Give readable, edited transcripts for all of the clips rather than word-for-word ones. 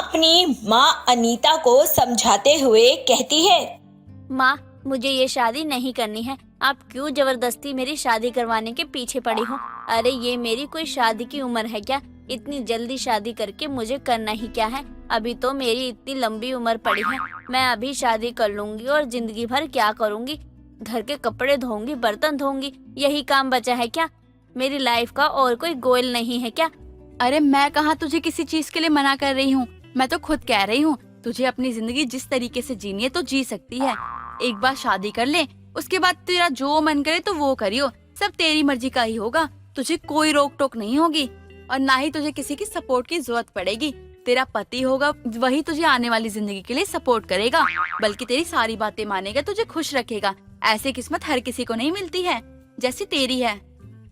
अपनी माँ अनीता को समझाते हुए कहती है। माँ, मुझे ये शादी नहीं करनी है। आप क्यों जबरदस्ती मेरी शादी करवाने के पीछे पड़ी हो? अरे ये मेरी कोई शादी की उम्र है क्या? इतनी जल्दी शादी करके मुझे करना ही क्या है? अभी तो मेरी इतनी लंबी उम्र पड़ी है। मैं अभी शादी कर लूंगी और जिंदगी भर क्या करूंगी? घर के कपड़े धोऊंगी, बर्तन धोऊंगी, यही काम बचा है क्या? मेरी लाइफ का और कोई गोल नहीं है क्या? अरे मैं कहाँ तुझे किसी चीज के लिए मना कर रही हूँ। मैं तो खुद कह रही हूँ तुझे अपनी जिंदगी जिस तरीके से जीनी है तो जी सकती है। एक बार शादी कर ले, उसके बाद तेरा जो मन करे तो वो करियो। सब तेरी मर्जी का ही होगा। तुझे कोई रोक टोक नहीं होगी और ना ही तुझे किसी की सपोर्ट की जरूरत पड़ेगी। तेरा पति होगा, वही तुझे आने वाली जिंदगी के लिए सपोर्ट करेगा, बल्कि तेरी सारी बातें मानेगा, तुझे खुश रखेगा। ऐसी किस्मत हर किसी को नहीं मिलती है जैसी तेरी है।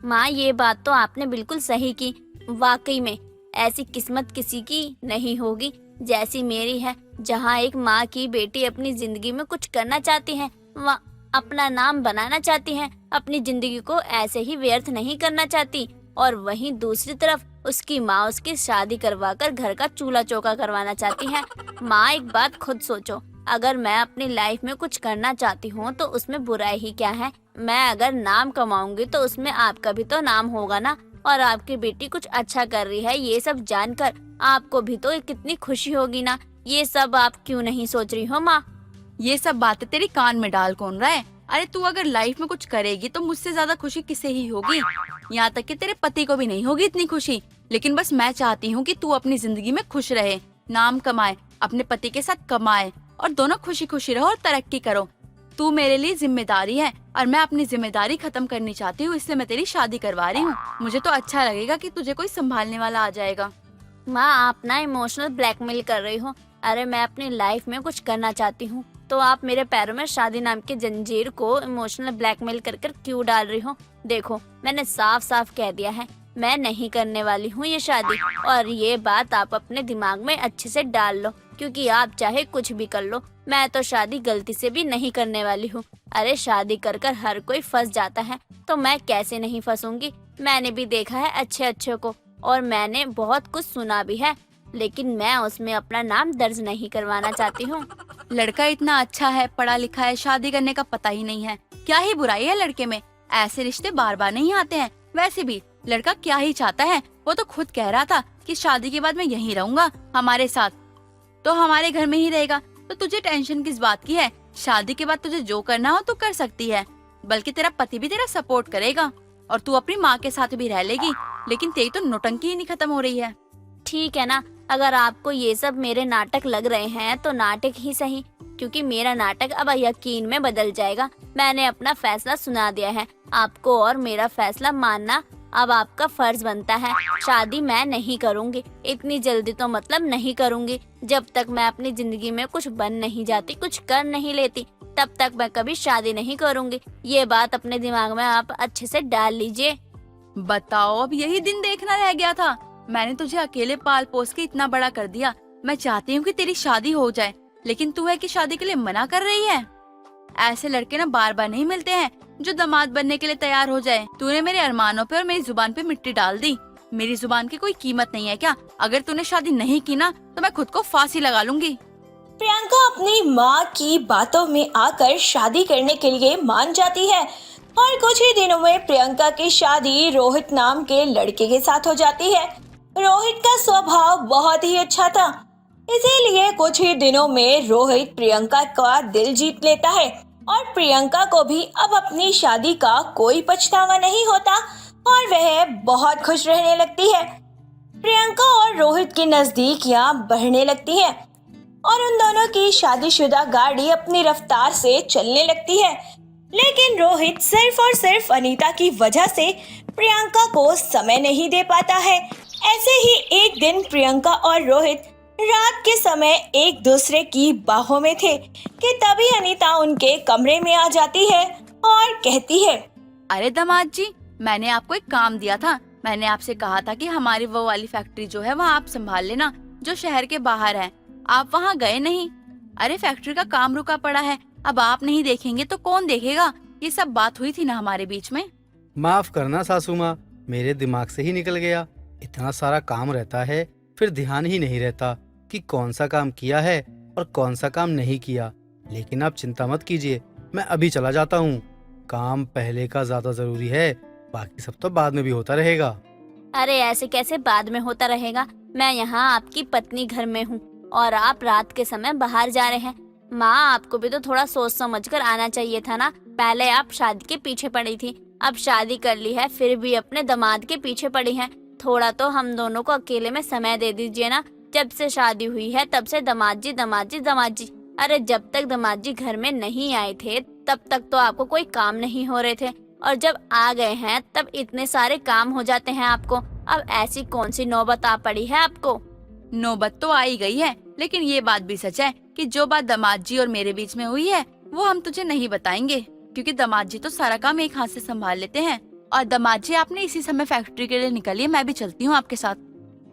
माँ, ये बात तो आपने बिल्कुल सही की। वाकई में ऐसी किस्मत किसी की नहीं होगी जैसी मेरी है। जहाँ एक माँ की बेटी अपनी जिंदगी में कुछ करना चाहती है, वहाँ अपना नाम बनाना चाहती है, अपनी जिंदगी को ऐसे ही व्यर्थ नहीं करना चाहती, और वहीं दूसरी तरफ उसकी माँ उसकी शादी करवाकर घर का चूल्हा चौका करवाना चाहती है। माँ, एक बात खुद सोचो, अगर मैं अपनी लाइफ में कुछ करना चाहती हूँ तो उसमें बुराई ही क्या है? मैं अगर नाम कमाऊंगी तो उसमें आपका भी तो नाम होगा ना। और आपकी बेटी कुछ अच्छा कर रही है, ये सब जानकर आपको भी तो कितनी खुशी होगी ना। ये सब आप क्यों नहीं सोच रही हो माँ? ये सब बातें तेरी कान में डाल कौन रहा है? अरे तू अगर लाइफ में कुछ करेगी तो मुझसे ज्यादा खुशी किसे ही होगी? यहाँ तक कि तेरे पति को भी नहीं होगी इतनी खुशी। लेकिन बस मैं चाहती हूँ कि तू अपनी जिंदगी में खुश रहे, नाम कमाए, अपने पति के साथ कमाए और दोनों खुशी खुशी रहो और तरक्की करो। तू मेरे लिए जिम्मेदारी है और मैं अपनी जिम्मेदारी खत्म करनी चाहती हूँ, इसलिए मैं तेरी शादी करवा रही हूँ। मुझे तो अच्छा लगेगा कि तुझे कोई संभालने वाला आ जाएगा। माँ, आप ना इमोशनल ब्लैकमेल कर रही हो। अरे मैं अपनी लाइफ में कुछ करना चाहती हूँ तो आप मेरे पैरों में शादी नाम की जंजीर को इमोशनल ब्लैकमेल कर कर क्यों डाल रही हो? देखो, मैंने साफ साफ कह दिया है, मैं नहीं करने वाली हूँ ये शादी। और ये बात आप अपने दिमाग में अच्छे से डाल लो, क्योंकि आप चाहे कुछ भी कर लो, मैं तो शादी गलती से भी नहीं करने वाली हूँ। अरे शादी कर कर हर कोई फंस जाता है, तो मैं कैसे नहीं फंसूंगी? मैंने भी देखा है अच्छे अच्छे को, और मैंने बहुत कुछ सुना भी है, लेकिन मैं उसमें अपना नाम दर्ज नहीं करवाना चाहती हूँ। लड़का इतना अच्छा है, पढ़ा लिखा है, शादी करने का पता ही नहीं है। क्या ही बुराई है लड़के में? ऐसे रिश्ते बार बार नहीं आते हैं। वैसे भी लड़का क्या ही चाहता है? वो तो खुद कह रहा था कि शादी के बाद मैं यहीं रहूंगा, हमारे साथ, तो हमारे घर में ही रहेगा। तो तुझे टेंशन किस बात की है? शादी के बाद तुझे जो करना हो तो कर सकती है, बल्कि तेरा पति भी तेरा सपोर्ट करेगा और तू अपनी माँ के साथ भी रह लेगी। लेकिन तेरी तो नौटंकी ही नहीं खत्म हो रही है। ठीक है ना, अगर आपको ये सब मेरे नाटक लग रहे हैं तो नाटक ही सही, क्योंकि मेरा नाटक अब यकीन में बदल जाएगा। मैंने अपना फैसला सुना दिया है आपको, और मेरा फैसला मानना अब आपका फर्ज बनता है। शादी मैं नहीं करूंगी, इतनी जल्दी तो मतलब नहीं करूंगी। जब तक मैं अपनी जिंदगी में कुछ बन नहीं जाती, कुछ कर नहीं लेती, तब तक मैं कभी शादी नहीं करूंगी। ये बात अपने दिमाग में आप अच्छे से डाल लीजिए। बताओ, अब यही दिन देखना रह गया था। मैंने तुझे अकेले पाल पोस के इतना बड़ा कर दिया। मैं चाहती हूँ कि तेरी शादी हो जाए, लेकिन तू है कि शादी के लिए मना कर रही है। ऐसे लड़के ना बार बार नहीं मिलते हैं जो दामाद बनने के लिए तैयार हो जाए। तूने मेरे अरमानों पे और मेरी जुबान पे मिट्टी डाल दी। मेरी जुबान की कोई कीमत नहीं है क्या? अगर तूने शादी नहीं की ना तो मैं खुद को फांसी लगा लूंगी। प्रियंका अपनी माँ की बातों में आकर शादी करने के लिए मान जाती है और कुछ ही दिनों में प्रियंका की शादी रोहित नाम के लड़के के साथ हो जाती है। रोहित का स्वभाव बहुत ही अच्छा था, इसीलिए कुछ ही दिनों में रोहित प्रियंका का दिल जीत लेता है और प्रियंका को भी अब अपनी शादी का कोई पछतावा नहीं होता और वह बहुत खुश रहने लगती है। प्रियंका और रोहित की नजदीकियां बढ़ने लगती हैं और उन दोनों की शादीशुदा गाड़ी अपनी रफ्तार से चलने लगती है। लेकिन रोहित सिर्फ और सिर्फ अनीता की वजह से प्रियंका को समय नहीं दे पाता है। ऐसे ही एक दिन प्रियंका और रोहित रात के समय एक दूसरे की बाहों में थे कि तभी अनीता उनके कमरे में आ जाती है और कहती है, अरे दामाद जी, मैंने आपको एक काम दिया था। मैंने आपसे कहा था कि हमारी वो वाली फैक्ट्री जो है वहाँ आप संभाल लेना, जो शहर के बाहर है। आप वहाँ गए नहीं। अरे फैक्ट्री का काम रुका पड़ा है, अब आप नहीं देखेंगे तो कौन देखेगा? ये सब बात हुई थी ना हमारे बीच में। माफ करना सासू माँ, मेरे दिमाग से ही निकल गया। इतना सारा काम रहता है, फिर ध्यान ही नहीं रहता। कि कौन सा काम किया है और कौन सा काम नहीं किया। लेकिन आप चिंता मत कीजिए, मैं अभी चला जाता हूँ। काम पहले का ज्यादा जरूरी है, बाकी सब तो बाद में भी होता रहेगा। अरे ऐसे कैसे बाद में होता रहेगा? मैं यहाँ आपकी पत्नी घर में हूँ और आप रात के समय बाहर जा रहे हैं। माँ, आपको भी तो थोड़ा सोच समझ कर आना चाहिए था ना। पहले आप शादी के पीछे पड़ी थी, अब शादी कर ली है फिर भी अपने दामाद के पीछे पड़ी हैं। थोड़ा तो हम दोनों को अकेले में समय दे दीजिए ना। जब से शादी हुई है तब से दामाद जी दामाद जी दामाद जी। अरे जब तक दामाद जी घर में नहीं आए थे तब तक तो आपको कोई काम नहीं हो रहे थे, और जब आ गए हैं तब इतने सारे काम हो जाते हैं आपको। अब ऐसी कौन सी नौबत आ पड़ी है आपको? नौबत तो आ ही गई है, लेकिन ये बात भी सच है कि जो बात दामाद जी और मेरे बीच में हुई है वो हम तुझे नहीं बताएंगे, क्योंकि दामाद जी तो सारा काम एक हाथ से संभाल लेते हैं। और दामाद जी, आपने इसी समय फैक्ट्री के लिए निकलिए, मैं भी चलती हूँ आपके साथ।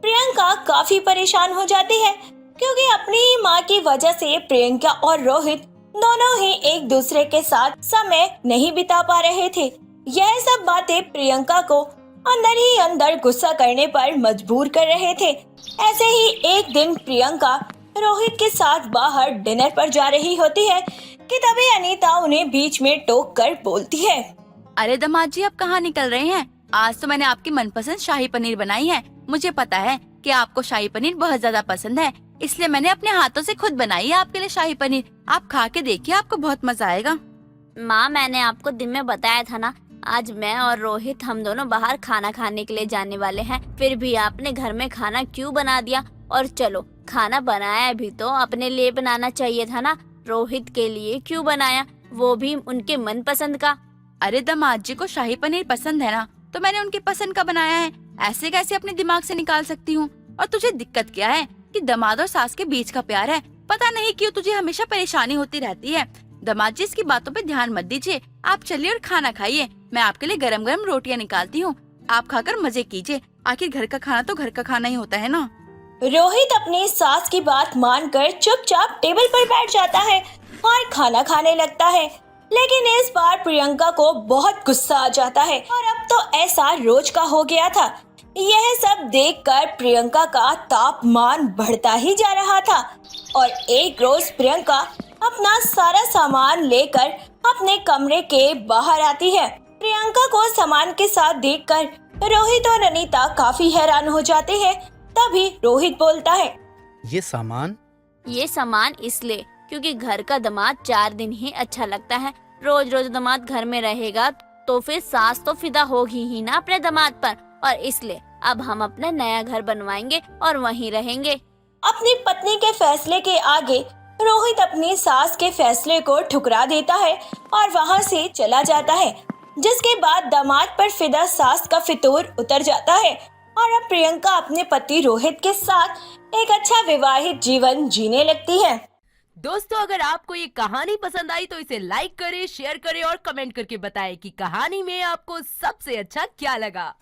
प्रियंका काफी परेशान हो जाती है क्योंकि अपनी ही माँ की वजह से प्रियंका और रोहित दोनों ही एक दूसरे के साथ समय नहीं बिता पा रहे थे। यह सब बातें प्रियंका को अंदर ही अंदर गुस्सा करने पर मजबूर कर रहे थे। ऐसे ही एक दिन प्रियंका रोहित के साथ बाहर डिनर पर जा रही होती है कि तभी अनीता उन्हें बीच में टोक कर बोलती है। अरे दामाद जी, आप कहाँ निकल रहे हैं? आज तो मैंने आपकी मनपसंद शाही पनीर बनाई है। मुझे पता है कि आपको शाही पनीर बहुत ज्यादा पसंद है, इसलिए मैंने अपने हाथों से खुद बनाई है आपके लिए शाही पनीर। आप खा के देखिए, आपको बहुत मजा आएगा। माँ, मैंने आपको दिन में बताया था ना, आज मैं और रोहित हम दोनों बाहर खाना खाने के लिए जाने वाले हैं। फिर भी आपने घर में खाना क्यों बना दिया? और चलो, खाना बनाया भी तो अपने लिए बनाना चाहिए था ना। रोहित के लिए क्यों बनाया, वो भी उनके मन पसंद का? अरे दामाद जी को शाही पनीर पसंद है ना, तो मैंने उनकी पसंद का बनाया है। ऐसे कैसे अपने दिमाग से निकाल सकती हूँ? और तुझे दिक्कत क्या है कि दामाद और सास के बीच का प्यार है? पता नहीं क्यों तुझे हमेशा परेशानी होती रहती है। दामाद जी, इसकी बातों पे ध्यान मत दीजिए, आप चलिए और खाना खाइए। मैं आपके लिए गरम गरम रोटियां निकालती हूँ, आप खाकर मजे कीजिए। आखिर घर का खाना तो घर का खाना ही होता है ना। रोहित अपनी सास की बात मानकर चुपचाप टेबल पर बैठ जाता है और खाना खाने लगता है। लेकिन इस बार प्रियंका को बहुत गुस्सा आ जाता है और अब तो ऐसा रोज का हो गया था। यह सब देखकर प्रियंका का तापमान बढ़ता ही जा रहा था और एक रोज प्रियंका अपना सारा सामान लेकर अपने कमरे के बाहर आती है। प्रियंका को सामान के साथ देखकर रोहित और अनीता काफी हैरान हो जाते हैं। तभी रोहित बोलता है, ये सामान? ये सामान इसलिए क्योंकि घर का दामाद 4 दिन ही अच्छा लगता है। रोज रोज दामाद घर में रहेगा तो फिर सास तो फिदा होगी ही ना अपने दामाद पर, और इसलिए अब हम अपना नया घर बनवाएंगे और वहीं रहेंगे। अपनी पत्नी के फैसले के आगे रोहित अपनी सास के फैसले को ठुकरा देता है और वहां से चला जाता है, जिसके बाद दामाद पर फिदा सास का फितूर उतर जाता है और अब प्रियंका अपने पति रोहित के साथ एक अच्छा विवाहित जीवन जीने लगती है। दोस्तों, अगर आपको ये कहानी पसंद आई तो इसे लाइक करें, शेयर करें और कमेंट करके बताएं कि कहानी में आपको सबसे अच्छा क्या लगा।